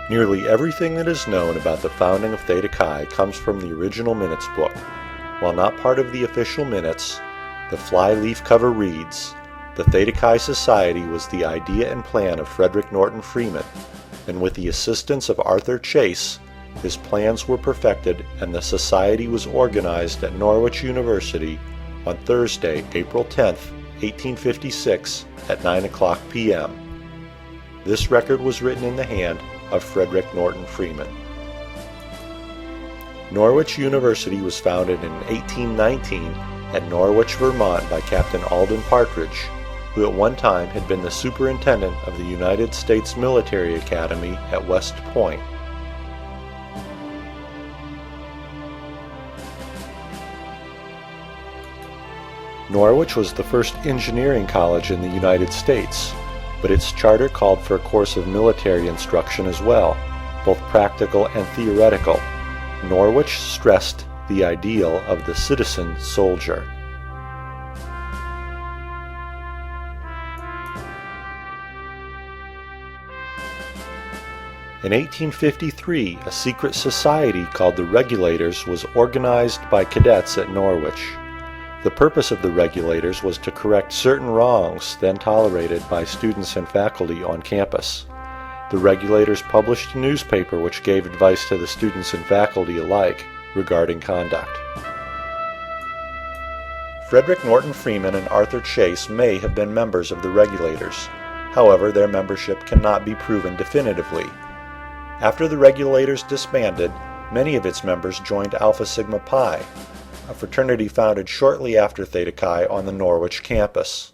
Nearly everything that is known about the founding of Theta Chi comes from the original minutes book. While not part of the official minutes, the fly-leaf cover reads, "The Theta Chi Society was the idea and plan of Frederick Norton Freeman, and with the assistance of Arthur Chase, his plans were perfected and the society was organized at Norwich University on Thursday, April 10, 1856 at 9:00 p.m. This record was written in the hand of Frederick Norton Freeman. Norwich University was founded in 1819 at Norwich, Vermont by Captain Alden Partridge, who at one time had been the superintendent of the United States Military Academy at West Point. Norwich was the first engineering college in the United States, but its charter called for a course of military instruction as well, both practical and theoretical. Norwich stressed the ideal of the citizen soldier. In 1853, a secret society called the Regulators was organized by cadets at Norwich. The purpose of the Regulators was to correct certain wrongs then tolerated by students and faculty on campus. The Regulators published a newspaper which gave advice to the students and faculty alike regarding conduct. Frederick Norton Freeman and Arthur Chase may have been members of the Regulators. However, their membership cannot be proven definitively. After the Regulators disbanded, many of its members joined Alpha Sigma Pi, a fraternity founded shortly after Theta Chi on the Norwich campus.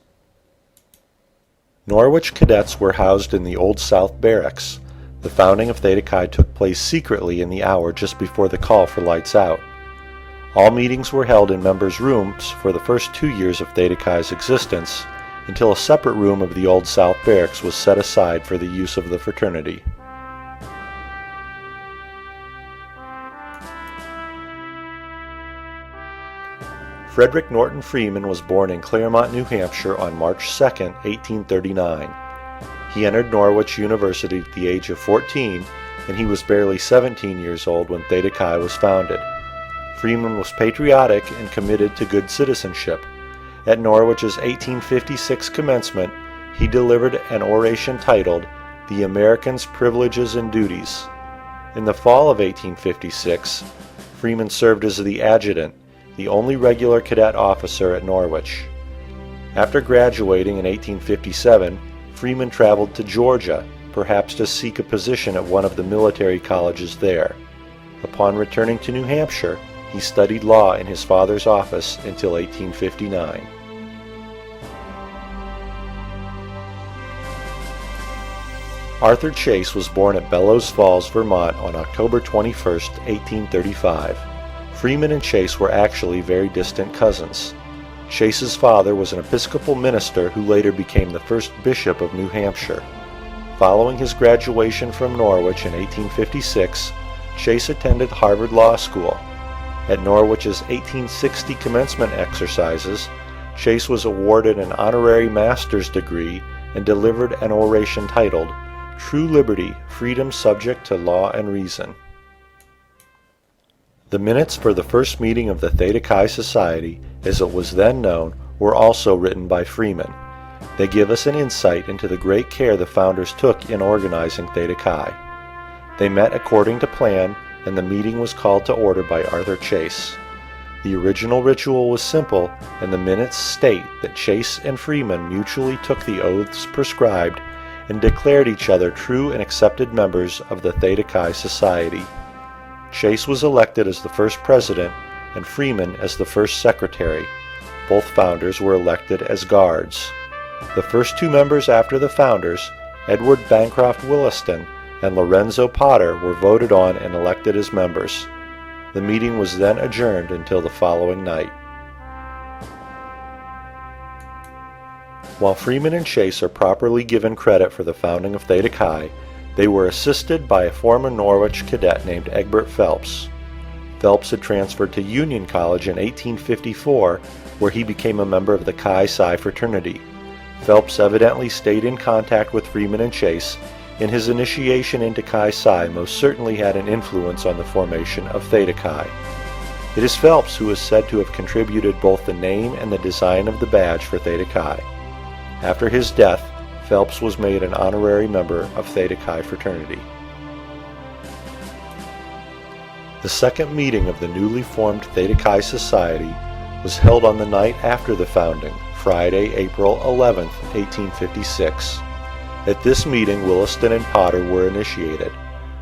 Norwich cadets were housed in the Old South Barracks. The founding of Theta Chi took place secretly in the hour just before the call for lights out. All meetings were held in members' rooms for the first 2 years of Theta Chi's existence, until a separate room of the Old South Barracks was set aside for the use of the fraternity. Frederick Norton Freeman was born in Claremont, New Hampshire on March 2, 1839. He entered Norwich University at the age of 14, and he was barely 17 years old when Theta Chi was founded. Freeman was patriotic and committed to good citizenship. At Norwich's 1856 commencement, he delivered an oration titled, "The Americans' Privileges and Duties." In the fall of 1856, Freeman served as the adjutant, the only regular cadet officer at Norwich. After graduating in 1857, Freeman traveled to Georgia, perhaps to seek a position at one of the military colleges there. Upon returning to New Hampshire, he studied law in his father's office until 1859. Arthur Chase was born at Bellows Falls, Vermont on October 21, 1835. Freeman and Chase were actually very distant cousins. Chase's father was an Episcopal minister who later became the first bishop of New Hampshire. Following his graduation from Norwich in 1856, Chase attended Harvard Law School. At Norwich's 1860 commencement exercises, Chase was awarded an honorary master's degree and delivered an oration titled, "True Liberty, Freedom Subject to Law and Reason." The minutes for the first meeting of the Theta Chi Society, as it was then known, were also written by Freeman. They give us an insight into the great care the founders took in organizing Theta Chi. They met according to plan, and the meeting was called to order by Arthur Chase. The original ritual was simple, and the minutes state that Chase and Freeman mutually took the oaths prescribed and declared each other true and accepted members of the Theta Chi Society. Chase was elected as the first president and Freeman as the first secretary. Both founders were elected as guards. The first two members after the founders, Edward Bancroft Williston and Lorenzo Potter, were voted on and elected as members. The meeting was then adjourned until the following night. While Freeman and Chase are properly given credit for the founding of Theta Chi, they were assisted by a former Norwich cadet named Egbert Phelps. Phelps had transferred to Union College in 1854, where he became a member of the Chi Psi fraternity. Phelps evidently stayed in contact with Freeman and Chase, and his initiation into Chi Psi most certainly had an influence on the formation of Theta Chi. It is Phelps who is said to have contributed both the name and the design of the badge for Theta Chi. After his death, Phelps was made an honorary member of Theta Chi Fraternity. The second meeting of the newly formed Theta Chi Society was held on the night after the founding, Friday, April 11, 1856. At this meeting, Williston and Potter were initiated.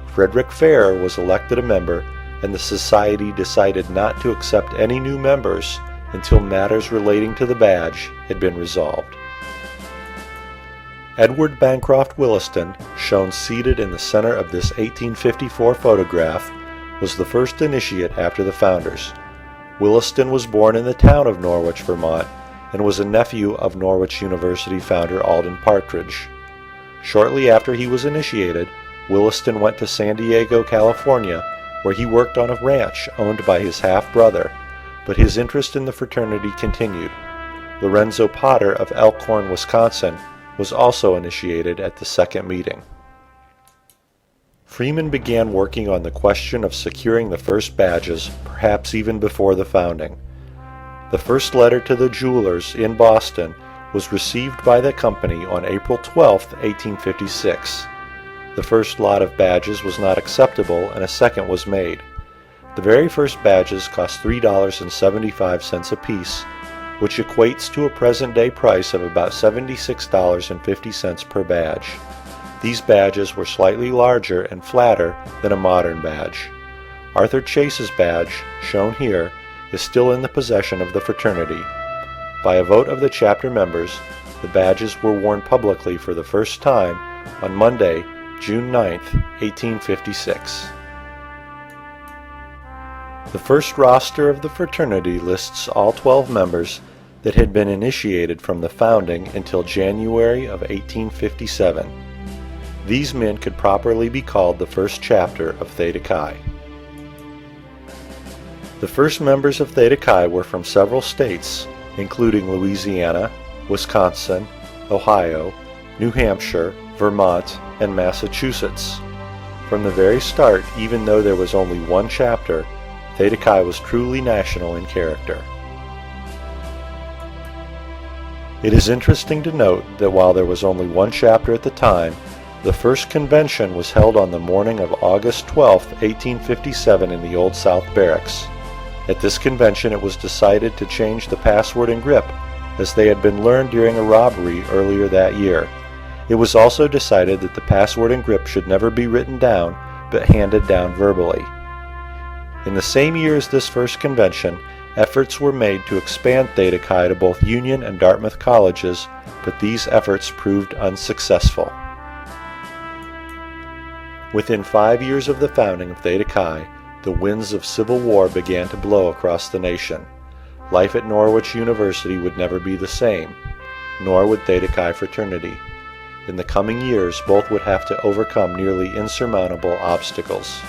Frederick Fair was elected a member, and the society decided not to accept any new members until matters relating to the badge had been resolved. Edward Bancroft Williston, shown seated in the center of this 1854 photograph, was the first initiate after the founders. Williston was born in the town of Norwich, Vermont, and was a nephew of Norwich University founder Alden Partridge. Shortly after he was initiated, Williston went to San Diego, California, where he worked on a ranch owned by his half-brother, but his interest in the fraternity continued. Lorenzo Potter of Elkhorn, Wisconsin, was also initiated at the second meeting. Freeman began working on the question of securing the first badges, perhaps even before the founding. The first letter to the jewelers in Boston was received by the company on April 12, 1856. The first lot of badges was not acceptable, and a second was made. The very first badges cost $3.75 apiece, which equates to a present-day price of about $76.50 per badge. These badges were slightly larger and flatter than a modern badge. Arthur Chase's badge, shown here, is still in the possession of the fraternity. By a vote of the chapter members, the badges were worn publicly for the first time on Monday, June 9, 1856. The first roster of the fraternity lists all 12 members that had been initiated from the founding until January of 1857. These men could properly be called the first chapter of Theta Chi. The first members of Theta Chi were from several states, including Louisiana, Wisconsin, Ohio, New Hampshire, Vermont, and Massachusetts. From the very start, even though there was only one chapter, Theta Chi was truly national in character. It is interesting to note that while there was only one chapter at the time, the first convention was held on the morning of August 12, 1857 in the Old South Barracks. At this convention it was decided to change the password and grip, as they had been learned during a robbery earlier that year. It was also decided that the password and grip should never be written down, but handed down verbally. In the same year as this first convention, efforts were made to expand Theta Chi to both Union and Dartmouth colleges, but these efforts proved unsuccessful. Within 5 years of the founding of Theta Chi, the winds of civil war began to blow across the nation. Life at Norwich University would never be the same, nor would Theta Chi Fraternity. In the coming years, both would have to overcome nearly insurmountable obstacles.